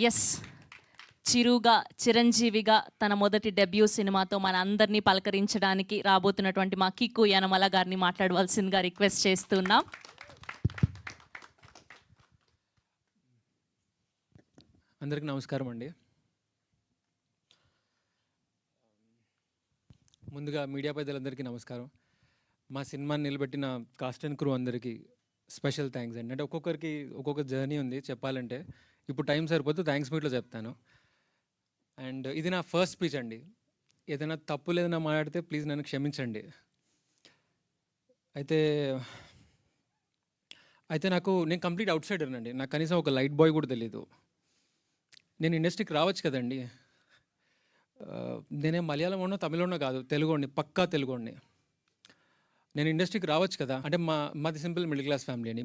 Yes, చిరుగా చిరంజీవిగా తన మొదటి debut సినిమాతో మన అందరినీ పలకరించడానికి రాబోతున్నటువంటి మా కిక్కు యనమల గారిని మాట్లాడవలసిందిగా రిక్వెస్ట్ చేస్తున్నాం. అందరికీ నమస్కారం అండి. ముందుగా మీడియా పెద్దలందరికీ నమస్కారం. మా సినిమాని నిలబెట్టిన కాస్ట్ అండ్ క్రూ అందరికీ స్పెషల్ థ్యాంక్స్ అండి. అంటే ఒక్కొక్కరికి ఒక్కొక్క జర్నీ ఉంది చెప్పాలంటే. ఇప్పుడు టైం సరిపోతే థ్యాంక్స్ మీట్లో చెప్తాను. అండ్ ఇది నా ఫస్ట్ స్పీచ్ అండి. ఏదైనా తప్పు లేదన్నా మాట్లాడితే ప్లీజ్ నన్ను క్షమించండి. అయితే నేను కంప్లీట్ అవుట్ సైడర్ అండి. నాకు కనీసం ఒక లైట్ బాయ్ కూడా తెలీదు. నేను ఇండస్ట్రీకి రావచ్చు కదండి. నేనే మలయాళంలోనో తమిళంలో కాదు, తెలుగుని, పక్కా తెలుగుని. నేను ఇండస్ట్రీకి రావచ్చు కదా. అంటే మాది సింపుల్ మిడిల్ క్లాస్ ఫ్యామిలీ అండి.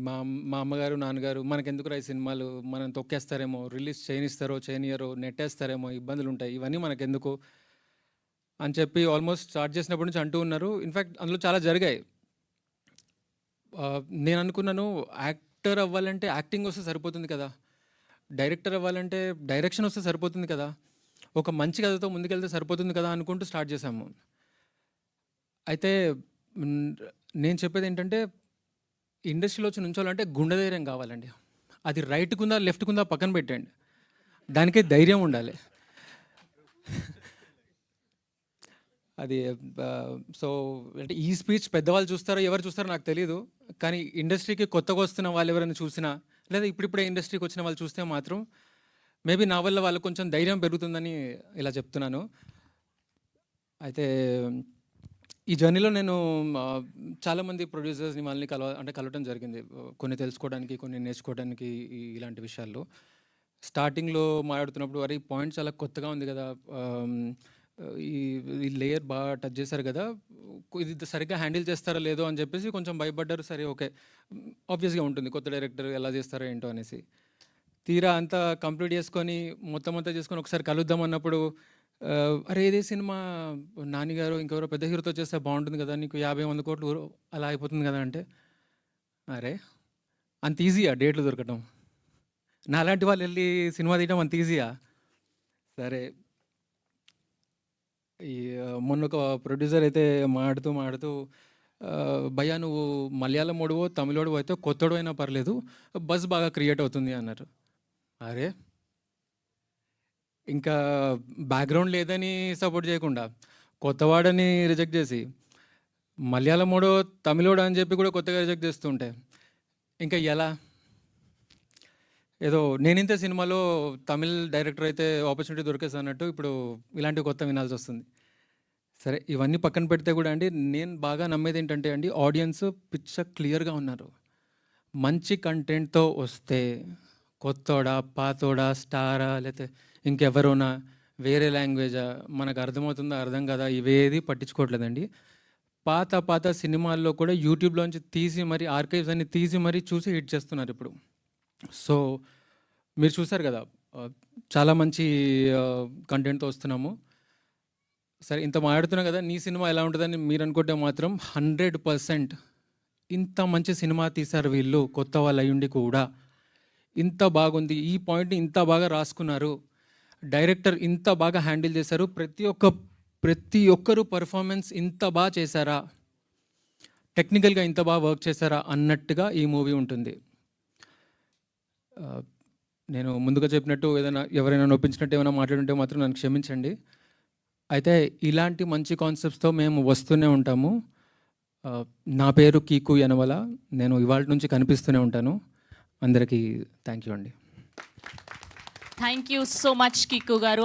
మా అమ్మగారు నాన్నగారు మనకెందుకు రా ఈ సినిమాలు, మనం తొక్కేస్తారేమో, రిలీజ్ చేయనియరో, నెట్టేస్తారేమో, ఇబ్బందులు ఉంటాయి, ఇవన్నీ మనకెందుకు అని చెప్పి ఆల్మోస్ట్ స్టార్ట్ చేసినప్పటి నుంచి అంటూ ఉన్నారు. ఇన్ఫ్యాక్ట్ అందులో చాలా జరిగాయి. నేను అనుకున్నాను, యాక్టర్ అవ్వాలంటే యాక్టింగ్ వస్తే సరిపోతుంది కదా, డైరెక్టర్ అవ్వాలంటే డైరెక్షన్ వస్తే సరిపోతుంది కదా, ఒక మంచి కథతో ముందుకెళ్తే సరిపోతుంది కదా అనుకుంటూ స్టార్ట్ చేశాము. అయితే నేను చెప్పేది ఏంటంటే, ఇండస్ట్రీలో వచ్చి నుంచోవాలంటే గుండె ధైర్యం కావాలండి. అది రైట్కుందా లెఫ్ట్కుందా పక్కన పెట్టండి, దానికే ధైర్యం ఉండాలి. అది సో అంటే ఈ స్పీచ్ పెద్దవాళ్ళు చూస్తారో ఎవరు చూస్తారో నాకు తెలియదు, కానీ ఇండస్ట్రీకి కొత్తగా వస్తున్న వాళ్ళు ఎవరైనా చూసినా, లేదా ఇప్పుడిప్పుడే ఇండస్ట్రీకి వచ్చిన వాళ్ళు చూస్తే మాత్రం మేబీ నా వల్ల వాళ్ళకు కొంచెం ధైర్యం పెరుగుతుందని ఇలా చెప్తున్నాను. అయితే ఈ జర్నీలో నేను చాలామంది ప్రొడ్యూసర్స్ని వాళ్ళని కలవటం జరిగింది, కొన్ని తెలుసుకోవడానికి, కొన్ని నేర్చుకోవడానికి ఇలాంటి విషయాల్లో. స్టార్టింగ్లో మాట్లాడుతున్నప్పుడు అరే ఈ పాయింట్ చాలా కొత్తగా ఉంది కదా, ఈ లేయర్ బాగా టచ్ చేశారు కదా, ఇది సరిగ్గా హ్యాండిల్ చేస్తారో లేదో అని చెప్పేసి కొంచెం భయపడ్డారు. సరే ఓకే, ఆబ్వియస్గా ఉంటుంది కొత్త డైరెక్టర్ ఎలా చేస్తారో ఏంటో అనేసి. తీరా అంతా కంప్లీట్ చేసుకొని మొత్తం అంతా చేసుకొని ఒకసారి కలుద్దాం అన్నప్పుడు, అరే ఇదే సినిమా నానిగారు ఇంకెవరో పెద్ద హీరోతో చేస్తే బాగుంటుంది కదా, నీకు 50-100 కోట్లు అలా అయిపోతుంది కదా అంటే, అరే అంత ఈజీయా డేట్లు దొరకటం, నాలాంటి వాళ్ళు వెళ్ళి సినిమా తీయడం అంత ఈజీయా? సరే, ఈ మొన్న ఒక ప్రొడ్యూసర్ అయితే మాడుతూ భయ్యా నువ్వు మలయాళం ఓడివో తమిళోడివో అయితే కొత్తోడు అయినా పర్లేదు, బస్ బాగా క్రియేట్ అవుతుంది అన్నారు. అరే ఇంకా బ్యాక్గ్రౌండ్ లేదని సపోర్ట్ చేయకుండా, కొత్తవాడని రిజెక్ట్ చేసి, మలయాళమోడో తమిళోడో అని చెప్పి కూడా కొత్తగా రిజెక్ట్ చేస్తుంటే ఇంకా ఎలా? ఏదో నేనింతే సినిమాలో తమిళ్ డైరెక్టర్ అయితే ఆపర్చునిటీ దొరికేసి అన్నట్టు ఇప్పుడు ఇలాంటివి కొత్త వినాల్సి వస్తుంది. సరే ఇవన్నీ పక్కన పెడితే కూడా అండి, నేను బాగా నమ్మేది ఏంటంటే అండి, ఆడియన్స్ పిచ్చ క్లియర్గా ఉన్నారు. మంచి కంటెంట్తో వస్తే కొత్తోడా పాతోడా స్టారా లేకపోతే ఇంకెవరోనా వేరే లాంగ్వేజా మనకు అర్థమవుతుందా అర్థం కదా, ఇవేది పట్టించుకోవట్లేదండి. పాత సినిమాల్లో కూడా యూట్యూబ్లోంచి తీసి మరి ఆర్కైవ్స్ అన్ని తీసి మరీ చూసి హిట్ చేస్తున్నారు ఇప్పుడు. సో మీరు చూసారు కదా, చాలా మంచి కంటెంట్తో వస్తున్నాము. సరే ఇంత మాట్లాడుతున్నాం కదా, నీ సినిమా ఎలా ఉంటుందని మీరు అనుకుంటే మాత్రం 100% ఇంత మంచి సినిమా తీశారు వీళ్ళు, కొత్త వాళ్ళు అయ్యుండి కూడా ఇంత బాగుంది, ఈ పాయింట్ని ఇంత బాగా రాసుకున్నారు, డైరెక్టర్ ఇంత బాగా హ్యాండిల్ చేశారు, ప్రతి ఒక్కరు పర్ఫార్మెన్స్ ఇంత బాగా చేశారా, టెక్నికల్గా ఇంత బాగా వర్క్ చేశారా అన్నట్టుగా ఈ మూవీ ఉంటుంది. నేను ముందుగా చెప్పినట్టు ఎవరైనా నొప్పించినట్టు ఏమైనా మాట్లాడుంటే మాత్రం నన్ను క్షమించండి. అయితే ఇలాంటి మంచి కాన్సెప్ట్స్తో మేము వస్తూనే ఉంటాము. నా పేరు కీకు యనమల, నేను ఇవాళ నుంచి కనిపిస్తూనే ఉంటాను. అందరికీ థ్యాంక్ యూ అండి. Thank you so much kick గారు.